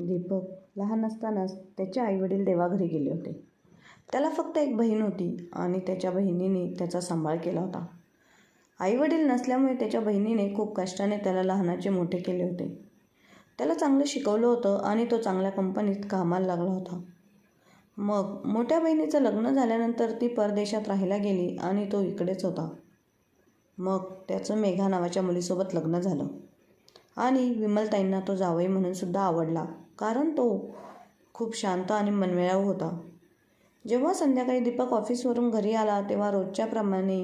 दीपक लहान असतानाच त्याचे आईवडील देवाघरी गेले होते. त्याला फक्त एक बहीण होती आणि त्याच्या बहिणीने त्याचा सांभाळ केला होता. आईवडील नसल्यामुळे त्याच्या बहिणीने खूप कष्टाने त्याला लहानाचे मोठे केले होते. त्याला चांगलं शिकवलं होतं आणि तो चांगल्या कंपनीत कामाला लागला होता. मग मोठ्या बहिणीचं लग्न झाल्यानंतर ती परदेशात राहायला गेली आणि तो इकडेच होता. मग त्याचं मेघा नावाच्या मुलीसोबत लग्न झालं आणि विमलताईंना तो जावई म्हणून सुद्धा आवडला, कारण तो खूप शांत आणि मनमिळाऊ होता. जेव्हा संध्याकाळी दीपक ऑफिसवरून घरी आला तेव्हा रोजच्याप्रमाणे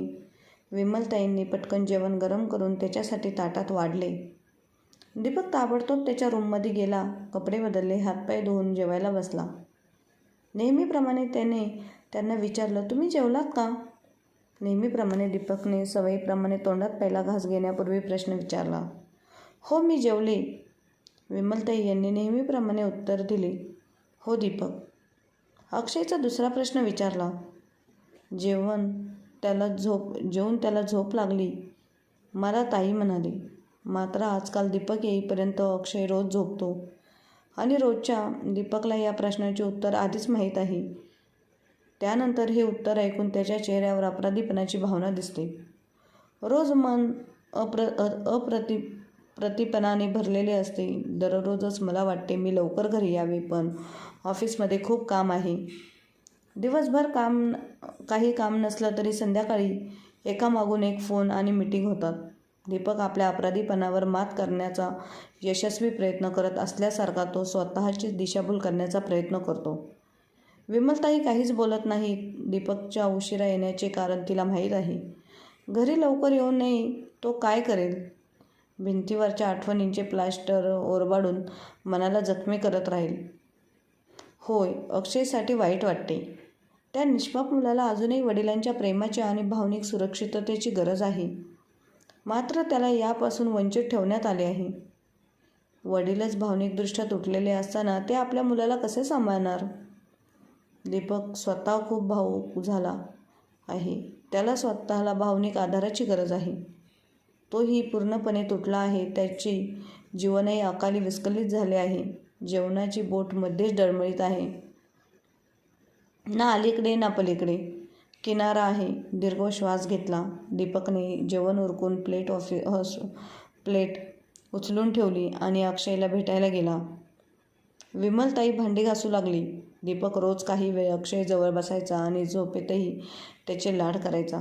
विमलताईंनी पटकन जेवण गरम करून त्याच्यासाठी ताटात वाढले. दीपक ताबडतोब त्याच्या रूममध्ये गेला, कपडे बदलले, हातपाय धुवून जेवायला बसला. नेहमीप्रमाणे त्याने त्यांना विचारलं, तुम्ही जेवलात का? नेहमीप्रमाणे दीपकने सवयीप्रमाणे तोंडात पहिला घास घेण्यापूर्वी प्रश्न विचारला. हो, मी जेवले, विमलताई यांनी नेहमीप्रमाणे उत्तर दिले. हो दीपक. अक्षयचा दुसरा प्रश्न विचारला. जेवून त्याला झोप लागली, मला ताई म्हणाली. मात्र आजकाल दीपक येईपर्यंत अक्षय रोज झोपतो आणि रोजच्या दीपकला या प्रश्नाचे उत्तर आधीच माहीत आहे. त्यानंतर हे उत्तर ऐकून त्याच्या चेहऱ्यावर अपराधीपणाची भावना दिसते. रोज मन प्रतिपणाने भरलेले असते. दररोजच मला वाटते मी लवकर घरी यावे, पण ऑफिसमध्ये खूप काम आहे. दिवसभर काही काम नसलं तरी संध्याकाळी एकामागून एक फोन आणि मीटिंग होतात. दीपक आपल्या अपराधीपणावर मात करण्याचा यशस्वी प्रयत्न करत असल्यासारखा तो स्वतःचीच दिशाभूल करण्याचा प्रयत्न करतो. विमलताई काहीच बोलत नाही. दीपकच्या उशिरा येण्याचे कारण तिला माहीत आहे. घरी लवकर येऊ नये तो काय करेल? भिंतीवरच्या आठवणींचे प्लास्टर ओरबाडून मनाला जखमी करत राहील. होय, अक्षयसाठी वाईट वाटते. त्या निष्पाप मुलाला अजूनही वडिलांच्या प्रेमाची आणि भावनिक सुरक्षिततेची गरज आहे. मात्र त्याला यापासून वंचित ठेवण्यात आले आहे. वडीलच भावनिकदृष्ट्या तुटलेले असताना ते आपल्या मुलाला कसे सांभाळणार? दीपक स्वतः खूप भावूक झाला आहे. त्याला स्वतःला भावनिक आधाराची गरज आहे. तोही पूर्णपणे तुटला आहे. त्याचे जीवनही अकाली विस्कळीत झाले आहे. जेवणाची बोट मध्येच डळमळीत आहे. ना अलीकडे ना पलीकडे किनारा आहे. दीर्घ श्वास घेतला. दीपकने जेवण उरकून प्लेट उचलून ठेवली आणि अक्षयला भेटायला गेला. विमलताई भांडी घासू लागली. दीपक रोज काही वेळ अक्षयजवळ बसायचा आणि झोपेतही त्याचे लाड करायचा.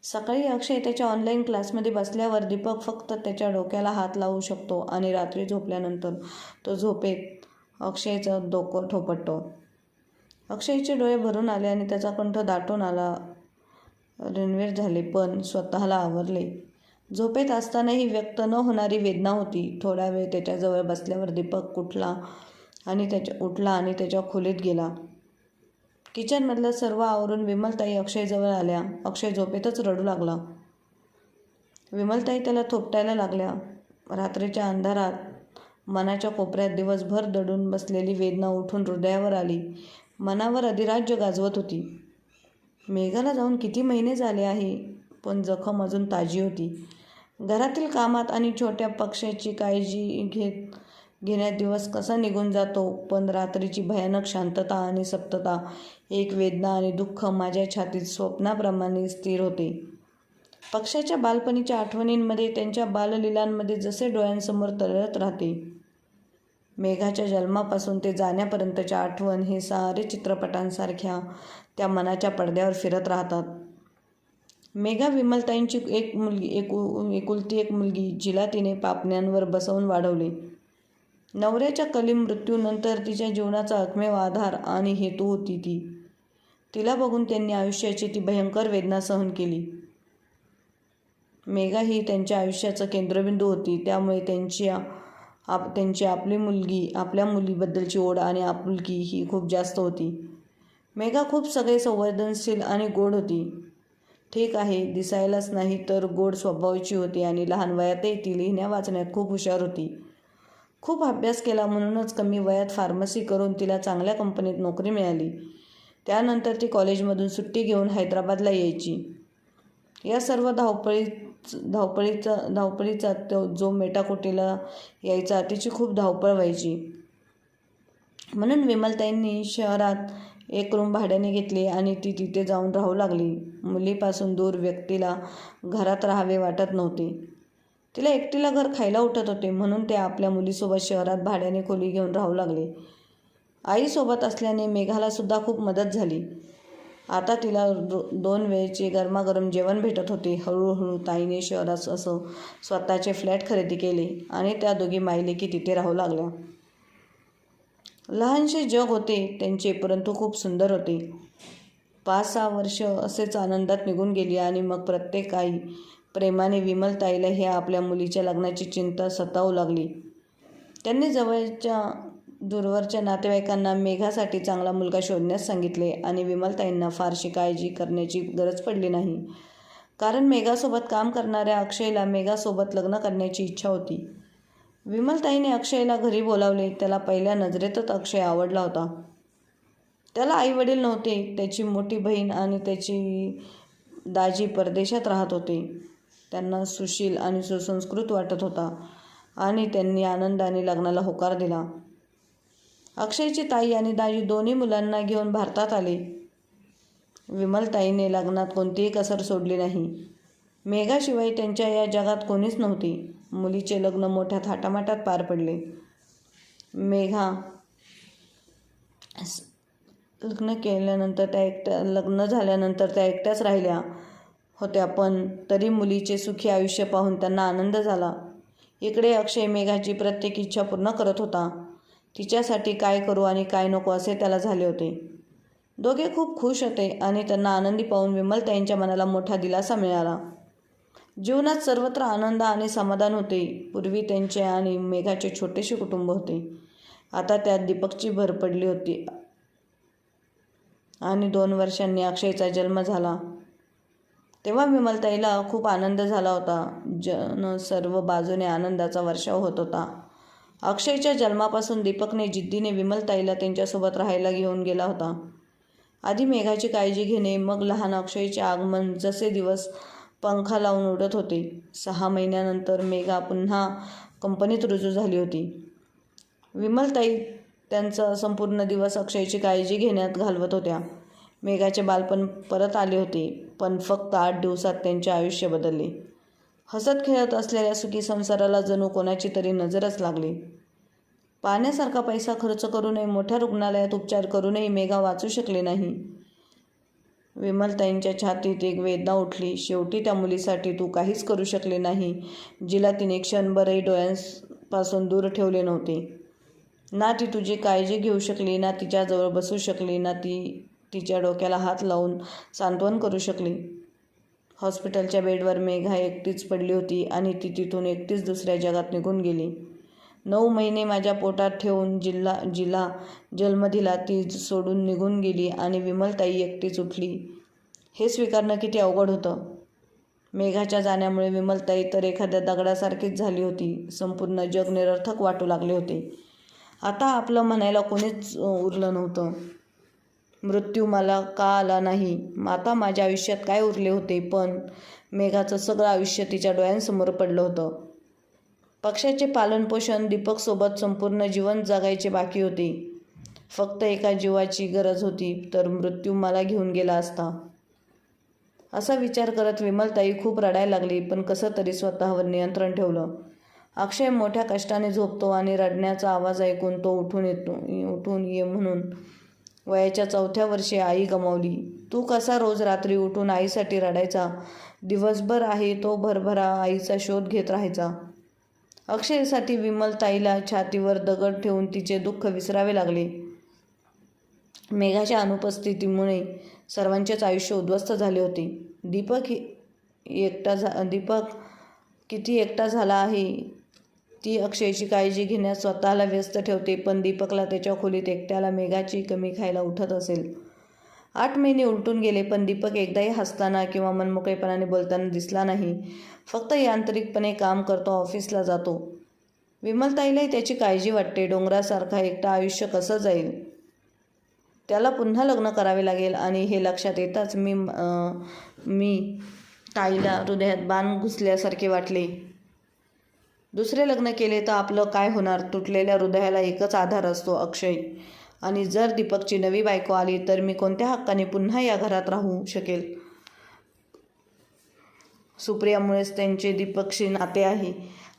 सकाळी अक्षय त्याच्या ऑनलाईन क्लासमध्ये बसल्यावर दीपक फक्त त्याच्या डोक्याला हात लावू शकतो आणि रात्री झोपल्यानंतर तो झोपेत अक्षयचं डोकं थोपटतो. अक्षयचे डोळे भरून आले आणि त्याचा कंठ दाटून आला. रणवीर झाले, पण स्वतःला आवरले. झोपेत असतानाही व्यक्त न होणारी वेदना होती. थोडा वेळ त्याच्याजवळ बसल्यावर दीपक उठला आणि त्याच्या खोलीत गेला. किचनमधलं सर्व आवरून विमलताई अक्षयजवळ आल्या. अक्षय झोपेतच रडू लागला. विमलताई त्याला थोपटायला लागल्या. रात्रीच्या अंधारात मनाच्या कोपऱ्यात दिवसभर दडून बसलेली वेदना उठून हृदयावर आली. मनावर अधिराज्य गाजवत होती. मेघाला जाऊन किती महिने झाले आहे, पण जखम अजून ताजी होती. घरातील कामात आणि छोट्या पक्ष्याची काळजी घेण्यात दिवस कसा निघून जातो, पण रात्रीची भयानक शांतता आणि सप्तता, एक वेदना आणि दुःख माझ्या छातीत स्वप्नाप्रमाणे स्थिर होते. पक्ष्याच्या बालपणीच्या आठवणींमध्ये, त्यांच्या बाललीलांमध्ये जसे डोळ्यांसमोर तरळत राहते. मेघाच्या जन्मापासून ते जाण्यापर्यंतच्या आठवण हे सारे चित्रपटांसारख्या त्या मनाच्या पडद्यावर फिरत राहतात. मेघा विमलताईंची एकुलती एक मुलगी, जिला तिने पापण्यांवर बसवून वाढवले. नवऱ्याच्या कलीम मृत्यूनंतर तिच्या जीवनाचा एकमेव आधार आणि हेतू होती ती. तिला बघून त्यांनी आयुष्याची ती भयंकर वेदना सहन केली. मेघा ही त्यांच्या आयुष्याचं केंद्रबिंदू होती. त्यामुळे त्यांची आपल्या मुलीबद्दलची ओढ आणि आपुलकी ही खूप जास्त होती. मेघा खूप सगळे संवेदनशील आणि गोड होती. ठीक आहे, दिसायलाच नाही तर गोड स्वभावाची होती आणि लहान वयातही ती लिहिण्या वाचण्यात खूप हुशार होती. खूप अभ्यास केला म्हणूनच कमी वयात फार्मसी करून तिला चांगल्या कंपनीत नोकरी मिळाली. त्यानंतर ती कॉलेजमधून सुट्टी घेऊन हैदराबादला यायची. या सर्व धावपळीचा जो मेटाकुटीला यायचा, तिची खूप धावपळ व्हायची. म्हणून विमलताईंनी शहरात एक रूम भाड्याने घेतली आणि ती तिथे जाऊन राहू लागली. मुलीपासून दूर व्यक्तीला घरात राहावे वाटत नव्हते. तिला एकटीला घर खायला उठत होते. म्हणून ते आपल्या मुलीसोबत शहरात भाड्याने खोली घेऊन राहू लागले. आईसोबत असल्याने मेघाला सुद्धा खूप मदत झाली. आता तिला 2 वेळचे गरमागरम जेवण भेटत होते. हळूहळू ताईने शहरात असं स्वतःचे फ्लॅट खरेदी केले आणि त्या दोघी मायलेकी तिथे राहू लागल्या. लहानसे जग होते त्यांचे, परंतु खूप सुंदर होते. 5-6 वर्ष असेच आनंदात निघून गेली आणि मग प्रत्येक आई प्रेमाने विमलताईला हे आपल्या मुलीच्या लग्नाची चिंता सतावू लागली. त्यांनी जवळच्या दूरवरच्या नातेवाईकांना मेघासाठी चांगला मुलगा शोधण्यास सांगितले आणि विमलताईंना फारशी काळजी करण्याची गरज पडली नाही, कारण मेघासोबत काम करणाऱ्या अक्षयला मेघासोबत लग्न करण्याची इच्छा होती. विमलताईने अक्षयला घरी बोलावले. त्याला पहिल्या नजरेतच अक्षय आवडला होता. त्याला आईवडील नव्हते. त्याची मोठी बहीण आणि त्याची दाजी परदेशात राहत होते. त्यांना सुशील आणि सुसंस्कृत वाटत होता आणि त्यांनी आनंदाने लग्नाला होकार दिला. अक्षयची ताई आणि दाजी दोन्ही मुलांना घेऊन भारतात आले. विमलताईने लग्नात कोणतीही कसर सोडली नाही. मेघाशिवाय त्यांच्या या जगात कोणीच नव्हते. मुलीचे लग्न मोठ्या थाटामाटात पार पडले. मेघा लग्न झाल्यानंतर त्या एकट्याच राहिल्या होत्या, पण तरी मुलीचे सुखी आयुष्य पाहून त्यांना आनंद झाला. इकडे अक्षय मेघाची प्रत्येक इच्छा पूर्ण करत होता. तिच्यासाठी काय करू आणि काय नको असे त्याला झाले होते. दोघे खूप खुश होते आणि त्यांना आनंदी पाहून विमलताईंच्या मनाला मोठा दिलासा मिळाला. जीवनात सर्वत्र आनंद आणि समाधान होते. पूर्वी त्यांचे आणि मेघाचे छोटेसे कुटुंब होते. आता त्यात दीपकची भर पडली होती आणि 2 वर्षांनी अक्षयचा जन्म झाला. तेव्हा विमलताईला खूप आनंद झाला होता. सर्व बाजूने आनंदाचा वर्षाव होत होता. अक्षयच्या जन्मापासून दीपकने जिद्दीने विमलताईला त्यांच्यासोबत राहायला घेऊन गेला होता. आधी मेघाची काळजी घेणे, मग लहान अक्षयचे आगमन. जसे दिवस पंखा लावून उडत होते. 6 महिन्यानंतर मेघा पुन्हा कंपनीत रुजू झाली होती. विमलताई त्यांचा संपूर्ण दिवस अक्षयची काळजी घेण्यात घालवत होत्या. मेघाचे बालपण परत आले होते, पण फक्त 8 दिवसात त्यांचे आयुष्य बदलले. हसत खेळत असलेल्या सुखी संसाराला जणू कोणाची तरी नजरच लागली. पाहण्यासारखा पैसा खर्च करूनही, मोठ्या रुग्णालयात उपचार करूनही मेघा वाचू शकली नाही. विमलताईंच्या छातीत एक वेदना उठली. शेवटी त्या मुलीसाठी तू काहीच करू शकले नाही, जिला तिने क्षणभरही डोळ्यांपासून दूर ठेवले नव्हते. ना ती तुझी काळजी घेऊ शकली, ना तिच्याजवळ बसू शकली, ना ती तिच्या डोक्याला हात लावून सांत्वन करू शकली. हॉस्पिटलच्या बेडवर मेघा एकटीच पडली होती आणि ती तिथून एकटीच दुसऱ्या जगात निघून गेली. 9 महिने माझ्या पोटात ठेवून जिला जन्म दिला ती सोडून निघून गेली आणि विमलताई एकटीच उठली. हे स्वीकारणं किती अवघड होतं. मेघाच्या जाण्यामुळे विमलताई तर एखाद्या दगडासारखीच झाली होती. संपूर्ण जग निरर्थक वाटू लागले होते. आता आपलं म्हणायला कोणीच उरलं नव्हतं. मृत्यू मला का आला नाही, आता माझ्या आयुष्यात काय उरले होते. पण मेघाचं सगळं आयुष्य तिच्या डोळ्यांसमोर पडलं होतं. पक्षाचे पालनपोषण, दीपकसोबत संपूर्ण जीवन जगायचे बाकी होते. फक्त एका जीवाची गरज होती, तर मृत्यू मला घेऊन गेला असता. असा विचार करत विमलताई खूप रडायला लागली, पण कसं तरी स्वतःवर नियंत्रण ठेवलं. अक्षय मोठ्या कष्टाने झोपतो आणि रडण्याचा आवाज ऐकून तो उठून ये म्हणून वयाच्या 4थ्या वर्षी आई गमावली. तू कसा रोज रात्री उठून आईसाठी रडायचा. दिवसभर आहे तो भरभरा आईचा शोध घेत राहायचा. अक्षयसाठी विमलताईला छातीवर दगड ठेवून तिचे दुःख विसरावे लागले. मेघाच्या अनुपस्थितीमुळे सर्वांचेच आयुष्य उद्ध्वस्त झाले होते. दीपक किती एकटा झाला आहे. ती अक्षयची काळजी घेण्यात स्वतःला व्यस्त ठेवते, पण दीपकला त्याच्या खोलीत एकट्याला मेघाची कमी खायला उठत असेल. 8 महिने उलटून गेले, पण दीपक एकदाही हसताना किंवा मनमोकळेपणाने बोलताना दिसला नाही. फक्त यांत्रिकपणे काम करतो, ऑफिसला जातो. विमलताईलाही त्याची काळजी वाटते. डोंगरासारखा एकटा आयुष्य कसं जाईल. त्याला पुन्हा लग्न करावे लागेल आणि हे लक्षात येताच मी ताईला हृदयात बाण घुसल्यासारखे वाटले. दुसरे लग्न केले तर आपलं काय होणार. तुटलेल्या हृदयाला एकच आधार असतो, अक्षय. आणि जर दीपकची नवी बायको आली तर मी कोणत्या हक्काने पुन्हा या घरात राहू शकेल? सुप्रियामुळेच त्यांचे दीपकशी नाते आहे.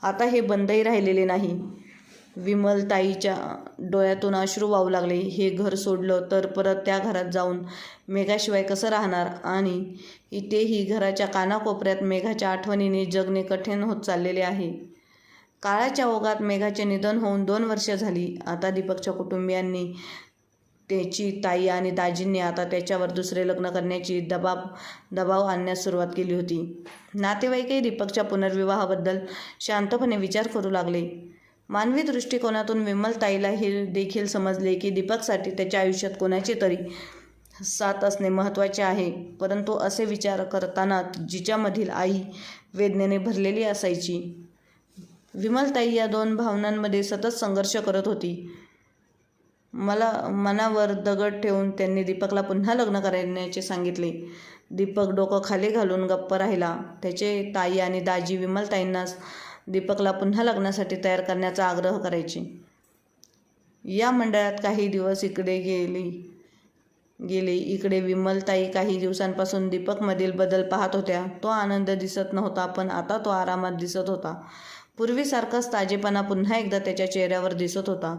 आता हे बंदही राहिलेले नाही. विमलताईच्या डोळ्यातून अश्रू वाहू लागले. हे घर सोडलं तर परत त्या घरात जाऊन मेघाशिवाय कसं राहणार? आणि इथेही घराच्या कानाकोपऱ्यात मेघाच्या आठवणीने जगणे कठीण होत चाललेले आहे. काळाच्या ओघात मेघाचे निधन होऊन 2 वर्ष झाली. आता दीपकच्या कुटुंबियांनी, त्याची ताई आणि दाजींनी आता त्याच्यावर दुसरे लग्न करण्याची दबाव आणण्यास सुरुवात केली होती. नातेवाईकही दीपकच्या पुनर्विवाहाबद्दल शांतपणे विचार करू लागले. मानवी दृष्टिकोनातून विमलताईला हे देखील समजले की दीपकसाठी त्याच्या आयुष्यात कोणाची तरी साथ असणे महत्त्वाचे आहे. परंतु असे विचार करताना जिच्यामधील आई वेदनेने भरलेली असायची. विमलताई या 2 भावनांमध्ये सतत संघर्ष करत होती. मनावर दगड ठेवून त्यांनी दीपकला पुन्हा लग्न करण्याचे सांगितले. दीपक डोकं खाली घालून गप्प राहिला. त्याचे ताई आणि दाजी विमलताईंना दीपकला पुन्हा लग्नासाठी तयार करण्याचा आग्रह करायचे. या मंडळात काही दिवस इकडे गेले. इकडे विमलताई काही दिवसांपासून दीपकमधील बदल पाहत होत्या. तो आनंद दिसत नव्हता, पण आता तो आरामात दिसत होता. पूर्वीसारखाच ताजेपणा पुन्हा एकदा त्याच्या चेहऱ्यावर दिसत होता.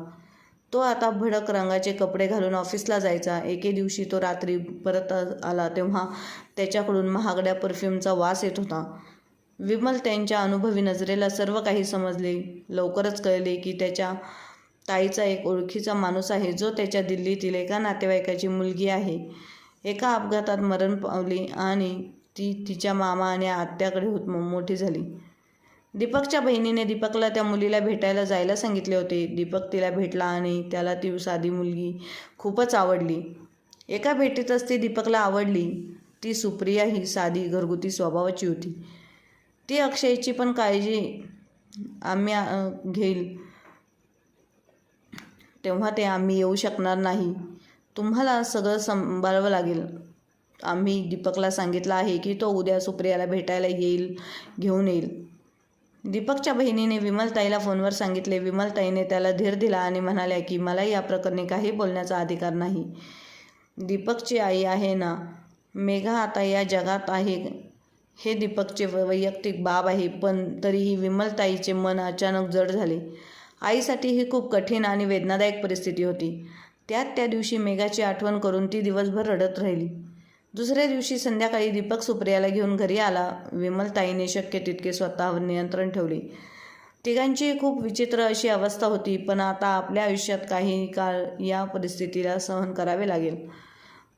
तो आता भडक रंगाचे कपडे घालून ऑफिसला जायचा. एके दिवशी तो रात्री परत आला तेव्हा त्याच्याकडून महागड्या परफ्यूमचा वास येत होता. विमल त्यांच्या अनुभवी नजरेला सर्व काही समजले. लवकरच कळले की त्याच्या ताईचा एक ओळखीचा माणूस आहे जो त्याच्या दिल्लीतील एका नातेवाईकाची मुलगी आहे. एका अपघातात मरण पावली आणि ती तिच्या मामा आणि आत्याकडे मोठी झाली. दीपकच्या बहिणीने दीपकला त्या मुलीला भेटायला जायला सांगितले होते. दीपक तिला भेटला आणि त्याला ती साधी मुलगी खूपच आवडली. एका भेटीतच ती दीपकला आवडली. ती सुप्रिया ही साधी घरगुती स्वभावाची होती. ती अक्षयची पण काळजी आम्ही घेईल तेव्हा ते आम्ही येऊ शकणार नाही. तुम्हाला सगळं सांभाळावं लागेल. आम्ही दीपकला सांगितलं आहे की तो उद्या सुप्रियाला भेटायला घेऊन येईल. दीपकच्या बहिणीने विमलताईला फोनवर सांगितले. विमलताईने त्याला धीर दिला आणि म्हणाल्या की मला या प्रकरणी काही बोलण्याचा अधिकार नाही. दीपकची आई आहे ना, मेघा आता या जगात आहे. हे दीपकचे वैयक्तिक बाब आहे. पण तरीही विमलताईचे मन अचानक जड झाले. आईसाठी ही खूप कठीण आणि वेदनादायक परिस्थिती होती. त्या दिवशी मेघाची आठवण करून ती दिवसभर रडत राहिली. दुसऱ्या दिवशी संध्याकाळी दीपक सुप्रियाला घेऊन घरी आला. विमलताईने शक्य तितके स्वतःवर नियंत्रण ठेवले. तिघांची खूप विचित्र अशी अवस्था होती. पण आता आपल्या आयुष्यात काही काळ या परिस्थितीला सहन करावे लागेल.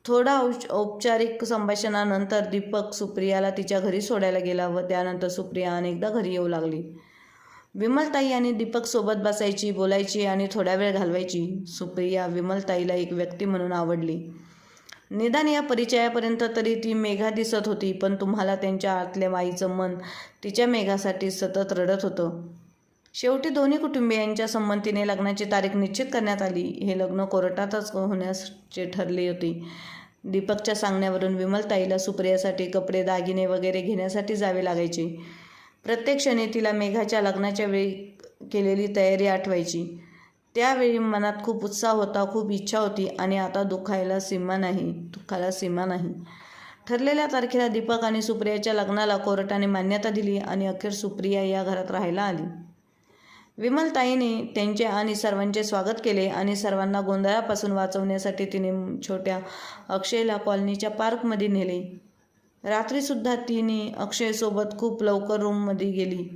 थोडा औपचारिक संभाषणानंतर दीपक सुप्रियाला तिच्या घरी सोडायला गेला व त्यानंतर सुप्रिया अनेकदा घरी येऊ लागली. विमलताई आणि दीपक सोबत बसायची, बोलायची आणि थोडा वेळ घालवायची. सुप्रिया विमलताईला एक व्यक्ती म्हणून आवडली. निदान या परिचयापर्यंत तरी ती मेघा दिसत होती. पण तुम्हाला त्यांच्या आतल्या आईचं मन तिच्या मेघासाठी सतत रडत होतं. शेवटी दोन्ही कुटुंबियांच्या संमतीने लग्नाची तारीख निश्चित करण्यात आली. हे लग्न कोर्टातच होण्याचे ठरले होते. दीपकच्या सांगण्यावरून विमलताईला सुप्रियासाठी कपडे, दागिने वगैरे घेण्यासाठी जावे लागायचे. प्रत्येक क्षणी तिला मेघाच्या लग्नाच्या वेळी केलेली तयारी आठवायची. त्यावेळी मनात खूप उत्साह होता, खूप इच्छा होती आणि आता दुःखाला सीमा नाही. ठरलेल्या तारखेला दीपक आणि सुप्रियाच्या लग्नाला कोर्टाने मान्यता दिली आणि अखेर सुप्रिया या घरात राहायला आली. विमलताईने त्यांचे आणि सर्वांचे स्वागत केले आणि सर्वांना गोंधळापासून वाचवण्यासाठी तिने छोट्या अक्षयला कॉलनीच्या पार्कमध्ये नेले. रात्रीसुद्धा तिने अक्षयसोबत खूप लवकर रूममध्ये गेली.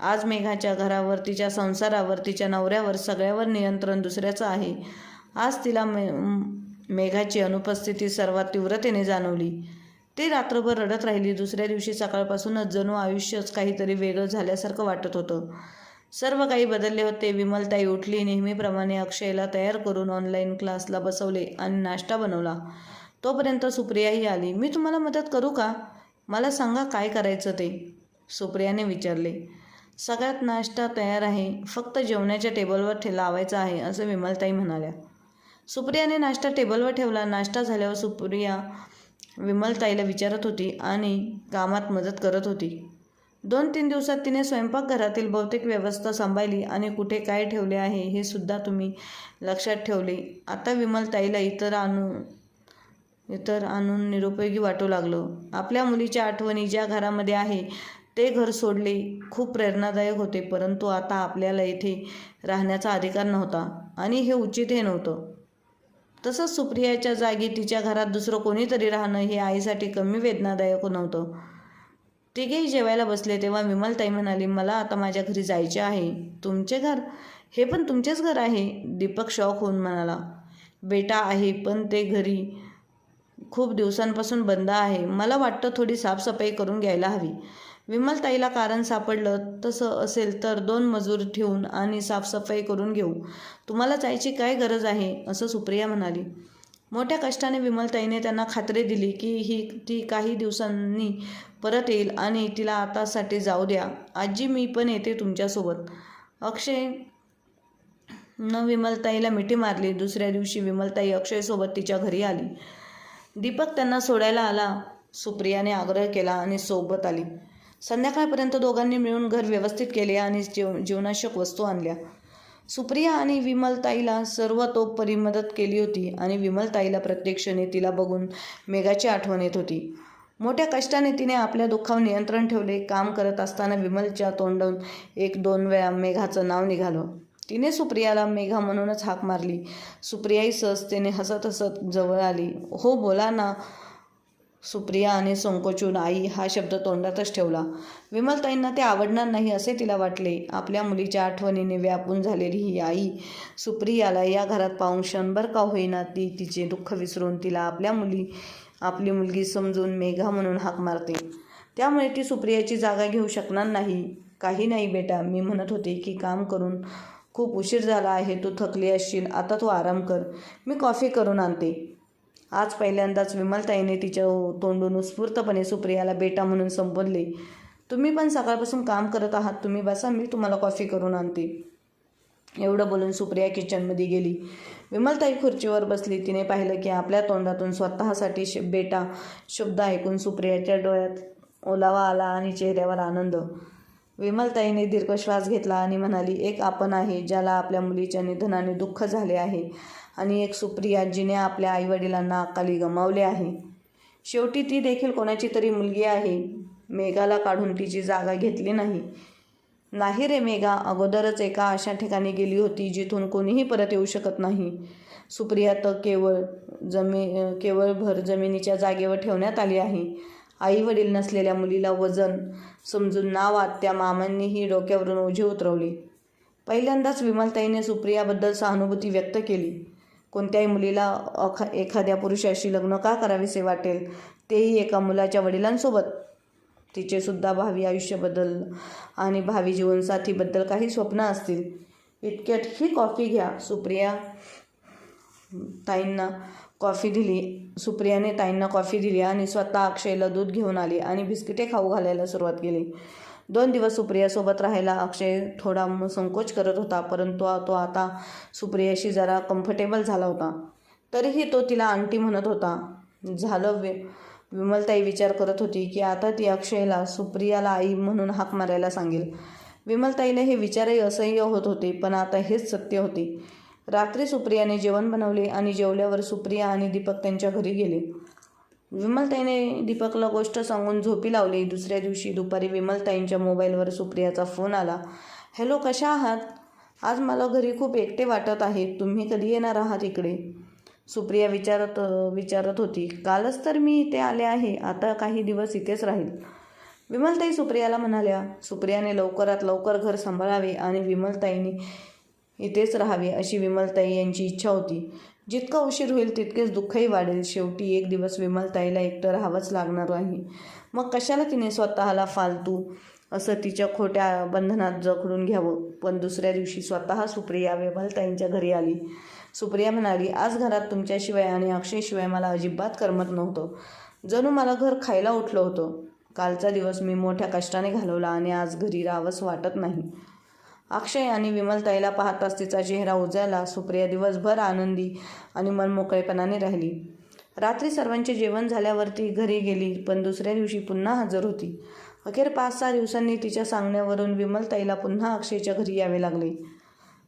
आज मेघाच्या घरावर, तिच्या संसारावर, तिच्या नवऱ्यावर, सगळ्यावर नियंत्रण दुसऱ्याचं आहे. आज तिला मेघाची अनुपस्थिती सर्वात तीव्रतेने जाणवली. ती रात्रभर रडत राहिली. दुसऱ्या दिवशी सकाळपासूनच जणू आयुष्यच काहीतरी वेगळं झाल्यासारखं वाटत होतं. सर्व काही बदलले होते. विमलताई उठली. नेहमीप्रमाणे अक्षयला तयार करून ऑनलाईन क्लासला बसवले आणि नाश्ता बनवला. तोपर्यंत सुप्रियाही आली. मी तुम्हाला मदत करू का? मला सांगा काय करायचं ते, सुप्रियाने विचारले. सगळ्यात नाश्ता तयार आहे, फक्त जेवणाच्या टेबलवर लावायचा आहे, असं विमलताई म्हणाल्या. सुप्रियाने नाश्ता टेबलवर ठेवला. नाश्ता झाल्यावर सुप्रिया विमलताईला विचारत होती आणि कामात मदत करत होती. 2-3 दिवसात तिने स्वयंपाकघरातील बहुतेक व्यवस्था सांभाळली आणि कुठे काय ठेवले आहे हे सुद्धा तुम्ही लक्षात ठेवले. आता विमलताईला इतर आणून निरुपयोगी वाटू लागलं. आपल्या मुलीच्या आठवणी ज्या घरामध्ये आहे ते घर सोडले खूप प्रेरणादायक होते, परंतु आता आपल्याला इथे राहण्याचा अधिकार नव्हता आणि हे उचितही नव्हतं. तसंच सुप्रियाच्या जागी तिच्या घरात दुसरं कोणीतरी राहणं हे आईसाठी कमी वेदनादायक नव्हतं. तिघेही जेवायला बसले तेव्हा विमलताई म्हणाली, मला आता माझ्या घरी जायचे आहे. तुमचे घर? हे पण तुमचेच घर आहे? दीपक शॉक होऊन म्हणाला, बेटा आहे, पण ते घरी खूप दिवसांपासून बंद आहे. मला वाटतं थोडी साफसफाई करून घ्यायला हवी. विमलताईला कारण सापडलं. तसं असेल तर 2 मजूर ठेवून आणि साफसफाई करून घेऊ. तुम्हाला जायची काय गरज आहे, असं सुप्रिया म्हणाली. मोठ्या कष्टाने विमलताईने त्यांना खात्री दिली की ती काही दिवसांनी परत येईल आणि तिला आतासाठी जाऊ द्या. आजी, मी पण येते तुमच्यासोबत. अक्षय न विमलताईला मिठी मारली. दुसऱ्या दिवशी विमलताई अक्षयसोबत तिच्या घरी आली. दीपक त्यांना सोडायला आला. सुप्रियाने आग्रह केला आणि सोबत आली. संध्याकाळपर्यंत दोघांनी मिळून घर व्यवस्थित केले आणि जीवनावश्यक वस्तू आणल्या. सुप्रिया आणि विमलताईला सर्वतोपरी मदत केली होती आणि विमलताईला प्रत्येक क्षणी तिला बघून मेघाची आठवण येत होती. मोठ्या कष्टाने तिने आपल्या दुःखावर नियंत्रण ठेवले. काम करत असताना विमलच्या तोंडून 1-2 वेळा मेघाचं नाव निघालं. तिने सुप्रियाला मेघा म्हणूनच हाक मारली. सुप्रियाही सहजतेने हसत हसत जवळ आली. हो, बोला ना. सुप्रिया आणि संकोचून आई हा शब्द तोंडातच ठेवला. विमलताईंना ते आवडणार नाही असे तिला वाटले. आपल्या मुलीच्या आठवणीने व्यापून झालेली ही आई सुप्रियाला या घरात पाहून क्षणभर का होईना ती तिचे दुःख विसरून तिला आपली मुलगी समजून मेघा म्हणून हाक मारते. त्यामुळे ती सुप्रियाची जागा घेऊ शकणार नाही. काही नाही बेटा, मी म्हणत होते की काम करून खूप उशीर झाला आहे. तू थकली असशील, आता तू आराम कर. मी कॉफी करून आणते. आज पहिल्यांदाच विमलताईने तिच्या तोंडून उत्स्फूर्तपणे सुप्रियाला बेटा म्हणून संबोधले. तुम्ही पण सकाळपासून काम करत आहात, तुम्ही बसा, मी तुम्हाला कॉफी करून आणते. एवढं बोलून सुप्रिया किचनमध्ये गेली. विमलताई खुर्चीवर बसली. तिने पाहिलं की आपल्या तोंडातून स्वतःसाठी बेटा शब्द ऐकून सुप्रियाच्या डोळ्यात ओलावा आला आणि चेहऱ्यावर आनंद. विमलताईने दीर्घ श्वास घेतला आणि म्हणाली, एक आपण आहे ज्याला आपल्या मुलीच्या निधनाने दुःख झाले आहे आणि एक सुप्रिया जिने आपल्या आईवडिलांना अकाली गमावले आहे. शेवटी ती देखील कोणाची तरी मुलगी आहे. मेघाला काढून तिची जागा घेतली नाही. नाही रे मेघा अगोदरच एका अशा ठिकाणी गेली होती जिथून कोणीही परत येऊ शकत नाही. सुप्रिया तर केवळ भर जमिनीच्या जागेवर ठेवण्यात आली आहे. आई वडील नसलेल्या मुलीला वजन समजून नाव आत्या मामांनीही डोक्यावरून ओझे उतरवले. पहिल्यांदाच विमलताईने सुप्रियाबद्दल सहानुभूती व्यक्त केली. कोणत्याही मुलीला एखाद्या पुरुषाशी लग्न का करावेसे वाटेल, तेही एका मुलाच्या वडिलांसोबत. तिचेसुद्धा भावी आयुष्याबद्दल आणि भावी जीवनसाथीबद्दल काही स्वप्न असतील. इतक्यात ही कॉफी घ्या. सुप्रियाने ताईंना कॉफी दिली आणि स्वतः अक्षयला दूध घेऊन आली आणि बिस्किटे खाऊ घालायला सुरुवात केली. 2 दिवस सुप्रियासोबत राहायला अक्षय थोडा संकोच करत होता, परंतु तो आता सुप्रियाशी जरा कम्फर्टेबल झाला होता. तरीही तो तिला आंटी म्हणत होता. विमलताई विचार करत होती की आता ती अक्षयला सुप्रियाला आई म्हणून हाक मारायला सांगेल. विमलताईला हे विचारही असह्य होत होते, पण आता हेच सत्य होते. रात्री सुप्रियाने जेवण बनवले आणि जेवल्यावर सुप्रिया आणि दीपक त्यांच्या घरी गेले. विमलताईने दीपकला गोष्ट सांगून झोपी लावली. दुसऱ्या दिवशी दुपारी विमलताईंच्या मोबाईलवर सुप्रियाचा फोन आला. हॅलो, कशा आहात? आज मला घरी खूप एकटे वाटत आहे. तुम्ही कधी येणार आहात इकडे? सुप्रिया विचारत होती. कालच तर मी इथे आले आहे. आता काही दिवस इथेच राहील. विमलताई सुप्रियाला म्हणाल्या. सुप्रियाने लवकरात लवकर घर सांभाळावे आणि विमलताईने इथेच राहावे अशी विमलताई यांची इच्छा होती. जितका उशीर होईल तितकेच दुःखही वाढेल. शेवटी एक दिवस विमलताईला एकटं राहावंच लागणार आहे. मग कशाला तिने स्वतःला फालतू असं तिच्या खोट्या बंधनात जखडून घ्यावं. पण दुसऱ्या दिवशी स्वतः सुप्रिया विमलताईंच्या घरी आली. सुप्रिया म्हणाली, आज घरात तुमच्याशिवाय आणि अक्षयशिवाय मला अजिबात करमत नव्हतं. जणू मला घर खायला उठलं होतं. कालचा दिवस मी मोठ्या कष्टाने घालवला आणि आज घरी राहावंच वाटत नाही. अक्षय आणि विमलताईला पाहताच तिचा चेहरा उजळला. सुप्रिया दिवसभर आनंदी आणि मनमोकळेपणाने राहिली. रात्री सर्वांचे जेवण झाल्यावर ती घरी गेली, पण दुसऱ्या दिवशी पुन्हा हजर होती. अखेर 5-6 दिवसांनी तिच्या सांगण्यावरून विमलताईला पुन्हा अक्षयच्या घरी यावे लागले.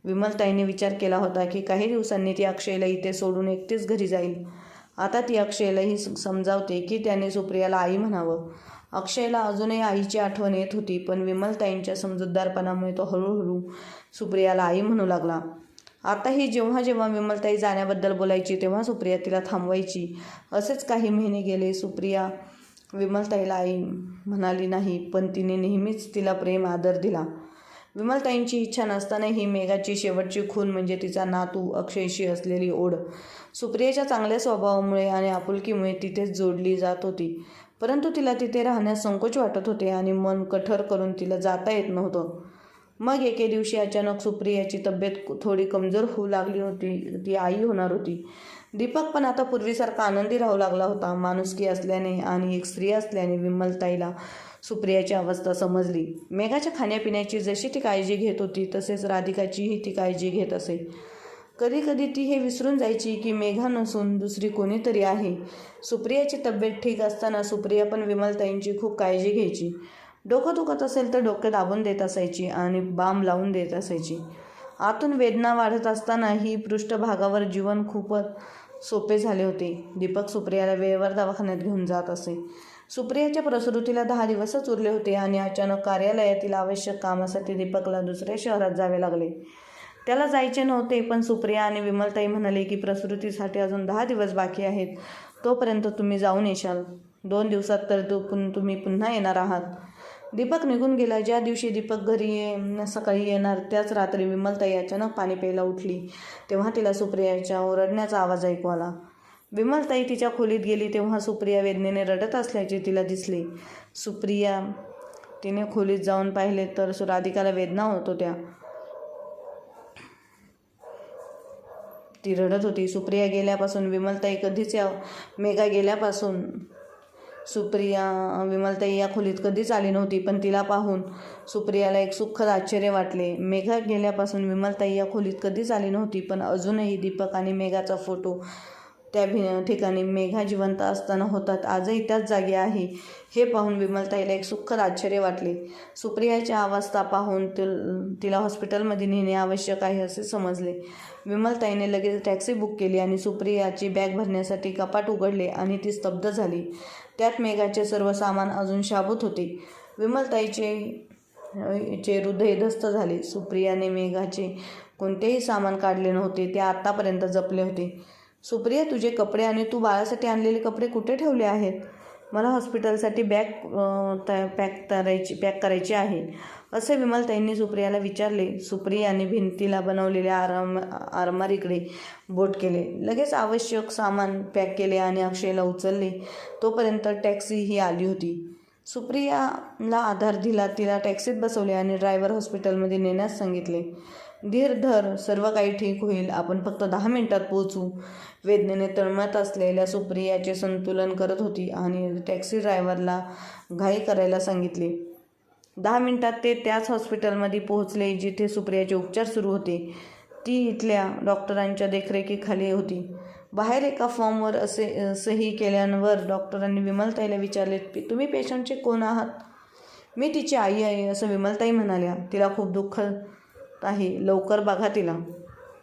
विमलताईने विचार केला होता की काही दिवसांनी ती अक्षयला इथे सोडून एकटीच घरी जाईल. आता ती अक्षयलाही समजावते की त्याने सुप्रियाला आई म्हणावं. अक्षयला अजूनही आईची आठवण येत होती, पण विमलताईंच्या समजूतदारपणामुळे तो हळूहळू सुप्रियाला आई म्हणू लागला. आताही जेव्हा जेव्हा विमलताई जाण्याबद्दल बोलायची तेव्हा सुप्रिया तिला थांबवायची. असेच काही महिने गेले. सुप्रिया विमलताईला आई म्हणाली नाही, पण तिने नेहमीच तिला प्रेम आदर दिला. विमलताईंची इच्छा नसतानाही मेघाची शेवटची खून म्हणजे तिचा नातू अक्षयशी असलेली ओढ सुप्रियाच्या चांगल्या स्वभावामुळे आणि आपुलकीमुळे तिथेच जोडली जात होती. परंतु तिला तिथे राहण्यास संकोच वाटत होते आणि मन कठोर करून तिला जाता येत नव्हतं. मग एके दिवशी अचानक सुप्रियाची तब्येत थोडी कमजोर होऊ लागली होती. ती आई होणार होती. दीपक पण आता पूर्वीसारखा आनंदी राहू लागला होता. माणुसकी असल्याने आणि एक स्त्री असल्याने विमलताईला सुप्रियाची अवस्था समजली. मेघाच्या खाण्यापिण्याची जशी ती काळजी घेत होती तसेच राधिकाचीही ती काळजी घेत असे. कधी कधी ती हे विसरून जायची की मेघा नसून दुसरी कोणीतरी आहे. सुप्रियाची तब्येत ठीक असताना सुप्रिया पण विमलताईंची खूप काळजी घ्यायची. डोकं दुखत असेल तर डोके दाबून देत असायची आणि बाम लावून देत असायची. आतून वेदना वाढत असतानाही पृष्ठभागावर जीवन खूपच सोपे झाले होते. दीपक सुप्रियाला वेळेवर दवाखान्यात घेऊन जात असे. सुप्रियाच्या प्रसूतीला 10 दिवसच उरले होते आणि अचानक कार्यालयातील आवश्यक कामासाठी दीपकला दुसऱ्या शहरात जावे लागले. त्याला जायचे नव्हते, पण सुप्रिया आणि विमलताई म्हणाले की प्रसूतीसाठी अजून 10 दिवस बाकी आहेत, तोपर्यंत तुम्ही जाऊन येशाल. 2 दिवसात तर तुम्ही पुन्हा येणार आहात. दीपक निघून गेला. ज्या दिवशी दीपक घरी सकाळी येणार त्याच रात्री विमलताई अचानक पाणी प्यायला उठली. तेव्हा तिला सुप्रियाच्या ओरडण्याचा आवाज ऐकू आला. विमलताई तिच्या खोलीत गेली तेव्हा सुप्रिया वेदनेने रडत असल्याचे तिला दिसले. सुप्रिया तिने खोलीत जाऊन पाहिले तर राधिकाला वेदना होत होत्या. ती रडत होती. सुप्रिया गेल्यापासून विमलताई कधीच मेघा गेल्यापासून विमलताई या खोलीत कधीच आली नव्हती, पण तिला पाहून सुप्रियाला एक सुखद आश्चर्य वाटले. मेघा गेल्यापासून विमलताई या खोलीत कधीच आली नव्हती, पण अजूनही दीपक आणि मेघाचा फोटो त्या ठिकाणी मेघा जिवंत असताना होतात आजही त्याच जागी आहे हे पाहून विमलताईला एक सुखद आश्चर्य वाटले. सुप्रियाची अवस्था पाहून तिला हॉस्पिटलमध्ये नेणे आवश्यक आहे असे समजले. विमलताईने लगेच टॅक्सी बुक केली आणि सुप्रियाची बॅग भरण्यासाठी कपाट उघडले आणि ती स्तब्ध झाली. त्यात मेघाचे सर्व सामान अजून शाबूत होते. विमलताईचे हृदयदस्त झाले. सुप्रियाने मेघाचे कोणतेही सामान काढले नव्हते. ते आत्तापर्यंत जपले होते. सुप्रिया, तुझे कपडे आणि तू बाळासाठी आणलेले कपडे कुठे ठेवले आहेत? मला हॉस्पिटलसाठी बॅग पॅक करायची आहे असे विमलताईंनी सुप्रियाला विचारले. सुप्रियाने भिंतीला बनवलेल्या आरमारीकडे बोट केले. लगेच आवश्यक सामान पॅक केले आणि अक्षयला उचलले. तोपर्यंत टॅक्सी ही आली होती. सुप्रियाला आधार दिला, तिला टॅक्सीत बसवले आणि ड्रायव्हर हॉस्पिटलमध्ये नेण्यास सांगितले. धीर धर, सर्व काही ठीक होईल, आपण फक्त 10 मिनिटात पोहोचू. वेदनेने तळमळत असलेल्या सुप्रियाचे संतुलन करत होती आणि टॅक्सी ड्रायव्हरला घाई करायला सांगितले. 10 मिनिटात ते त्याच हॉस्पिटलमध्ये पोहोचले जिथे सुप्रियाचे उपचार सुरू होते. ती इथल्या डॉक्टरांच्या देखरेखीखाली होती. बाहेर एका फॉर्मवर सही केल्यावर डॉक्टरांनी विमलताईला विचारले, तुम्ही पेशंटचे कोण आहात? मी तिची आई आहे असं विमलताई म्हणाल्या. तिला खूप दुःख आहे, लवकर बघा तिला.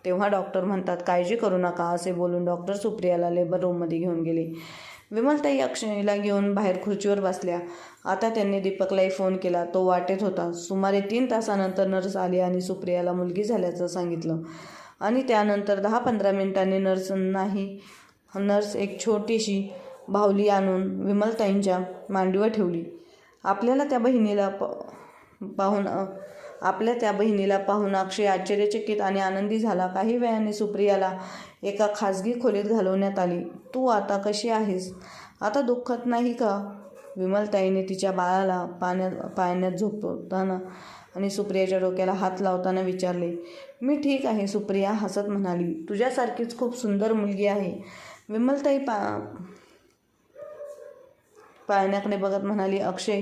तेव्हा डॉक्टर म्हणतात, काळजी करू नका असे बोलून डॉक्टर सुप्रियाला लेबर रूममध्ये घेऊन गेले. विमलताई अक्षयला घेऊन बाहेर खुर्चीवर बसल्या. आता त्यांनी दीपकलाही फोन केला. तो वाटेत होता. सुमारे 3 तासानंतर नर्स आली आणि सुप्रियाला मुलगी झाल्याचं सांगितलं आणि त्यानंतर 10-15 मिनिटांनी नर्स एक छोटीशी बाहुली आणून विमलताईंच्या मांडीवर ठेवली. आपल्या त्या बहिणीला पाहून अक्षय आश्चर्यचकित आणि आनंदी झाला. काही वेळाने सुप्रियाला एका खाजगी खोलीत घालवण्यात आली. तू आता कशी आहेस? आता दुखत नाही का? विमलताईने तिच्या बाळाला पाळण्यात झोपताना आणि सुप्रियाच्या डोक्याला हात लावताना विचारले. मी ठीक आहे, सुप्रिया हसत म्हणाली. तुझ्यासारखीच खूप सुंदर मुलगी आहे. विमलताई पाळण्याकडे बघत म्हणाली. अक्षय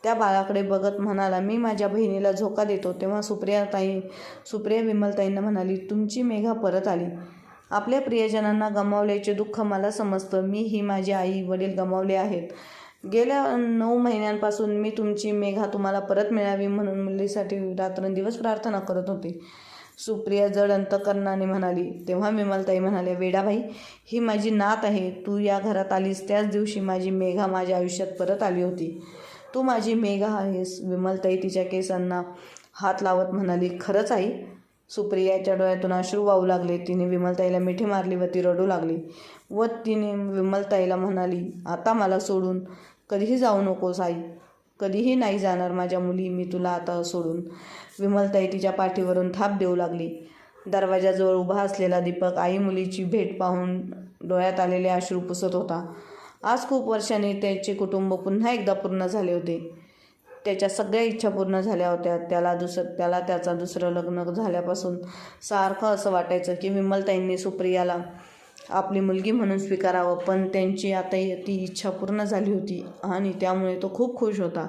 त्या बाळाकडे बघत म्हणाला, मी माझ्या बहिणीला झोका देतो. तेव्हा सुप्रिया विमलताईंना म्हणाली, तुमची मेघा परत आली. आपल्या प्रियजनांना गमावल्याचे दुःख मला समजतं. मी ही माझी आई वडील गमावले आहेत. गेल्या 9 महिन्यांपासून मी तुमची मेघा तुम्हाला परत मिळावी म्हणून मुलीसाठी रात्रंदिवस प्रार्थना करत होते. सुप्रिया जड अंतकरणाने म्हणाली. तेव्हा विमलताई म्हणाल्या, वेडाबाई, ही माझी नात आहे. तू या घरात आलीस त्याच दिवशी माझी मेघा माझ्या आयुष्यात परत आली होती. तू माझी मेघा आहेस. विमलताई तिच्या केसांना हात लावत म्हणाली. खरंच आई? सुप्रियाच्या डोळ्यातून अश्रू वाहू लागले. तिने विमलताईला मिठी मारली व ती रडू लागली व तिने विमलताईला म्हणाली, आता मला सोडून कधीही जाऊ नकोस आई. कधीही नाही जाणार माझ्या मुली, मी तुला आता सोडून. विमलताई तिच्या पाठीवरून थाप देऊ लागली. दरवाजाजवळ उभा असलेला दीपक आई मुलीची भेट पाहून डोळ्यात आलेले अश्रू पुसत होता. आज खूप वर्षांनी त्याचे कुटुंब पुन्हा एकदा पूर्ण झाले होते. त्याच्या सगळ्या इच्छा पूर्ण झाल्या होत्या. त्याला त्याचं दुसरं लग्न झाल्यापासून सारखं असं वाटायचं की विमलताईंनी सुप्रियाला आपली मुलगी म्हणून स्वीकारावं, पण त्यांची आता ती इच्छा पूर्ण झाली होती आणि त्यामुळे तो खूप खुश होता.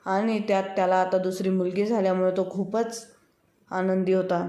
आणि त्यात त्याला आता दुसरी मुलगी झाल्यामुळे तो खूपच आनंदी होता.